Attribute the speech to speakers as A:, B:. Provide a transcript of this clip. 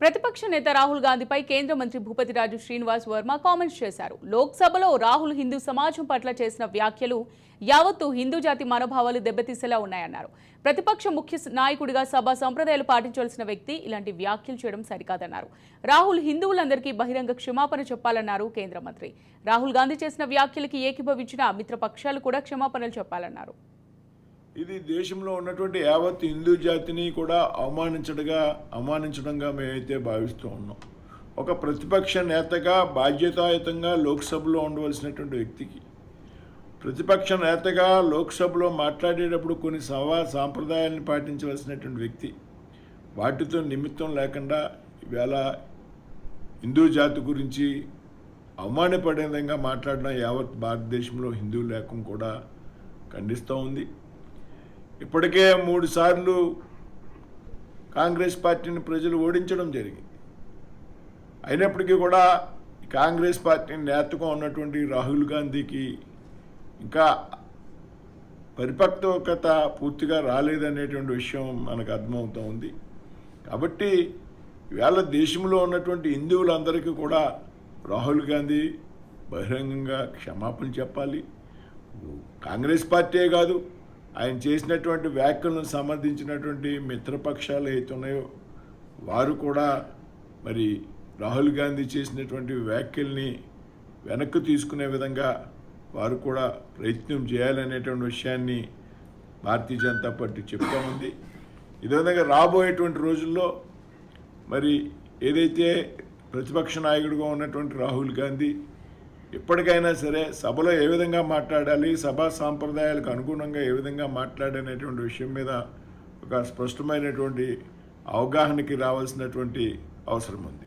A: ప్రతిపక్ష నేత రాహుల్ గాంధీపై కేంద్ర మంత్రి భూపతిరాజు శ్రీనివాస్ వర్మ కామెంట్స్ చేశారు. లోక్సభలో రాహుల్ హిందూ సమాజం పట్ల చేసిన వ్యాఖ్యలు యావత్తు హిందూ జాతి మనోభావాలు దెబ్బతీసేలా ఉన్నాయన్నారు. ప్రతిపక్ష ముఖ్య నాయకుడిగా సభా సంప్రదాయాలు పాటించాల్సిన వ్యక్తి ఇలాంటి వ్యాఖ్యలు చేయడం సరికాదన్నారు. రాహుల్ హిందువులందరికీ బహిరంగ క్షమాపణ చెప్పాలన్నారు కేంద్ర మంత్రి. రాహుల్ గాంధీ చేసిన వ్యాఖ్యలకి ఏకీభవించిన మిత్రపక్షాలు కూడా క్షమాపణలు చెప్పాలన్నారు.
B: ఇది దేశంలో ఉన్నటువంటి యావత్ హిందూ జాతిని కూడా అవమానించడంగా మేమైతే భావిస్తూ ఉన్నాం. ఒక ప్రతిపక్ష నేతగా బాధ్యతాయుతంగా లోక్సభలో ఉండవలసినటువంటి వ్యక్తికి, ప్రతిపక్ష నేతగా లోక్సభలో మాట్లాడేటప్పుడు కొన్ని సాంప్రదాయాలను పాటించవలసినటువంటి వ్యక్తి వాటితో నిమిత్తం లేకుండా ఈవేళ హిందూ జాతి గురించి అవమానపడే విధంగా మాట్లాడడం యావత్ భారతదేశంలో హిందూ లేఖం కూడా ఖండిస్తూ ఉంది. ఇప్పటికే 3 సార్లు కాంగ్రెస్ పార్టీని ప్రజలు ఓడించడం జరిగింది. అయినప్పటికీ కూడా కాంగ్రెస్ పార్టీ నేతగా ఉన్నటువంటి రాహుల్ గాంధీకి ఇంకా పరిపక్వత పూర్తిగా రాలేదనేటువంటి విషయం మనకు అర్థమవుతూ ఉంది. కాబట్టి ఇవాళ దేశంలో ఉన్నటువంటి హిందువులందరికీ కూడా రాహుల్ గాంధీ బహిరంగంగా క్షమాపణ చెప్పాలి. కాంగ్రెస్ పార్టీయే కాదు, ఆయన చేసినటువంటి వ్యాఖ్యలను సమర్థించినటువంటి మిత్రపక్షాలు ఏతున్నాయో వారు కూడా మరి రాహుల్ గాంధీ చేసినటువంటి వ్యాఖ్యల్ని వెనక్కి తీసుకునే విధంగా వారు కూడా ప్రయత్నం చేయాలనేటువంటి విషయాన్ని భారతీయ జనతా పార్టీ చెప్తా ఉంది. ఇదే విధంగా రాబోయేటువంటి రోజుల్లో మరి ఏదైతే ప్రతిపక్ష నాయకుడిగా ఉన్నటువంటి రాహుల్ గాంధీ ఇప్పటికైనా సరే సభలో ఏ విధంగా మాట్లాడాలి, సభా సాంప్రదాయాలకు అనుగుణంగా ఏ విధంగా మాట్లాడనేటువంటి విషయం మీద ఒక స్పష్టమైనటువంటి అవగాహనకి రావాల్సినటువంటి అవసరం ఉంది.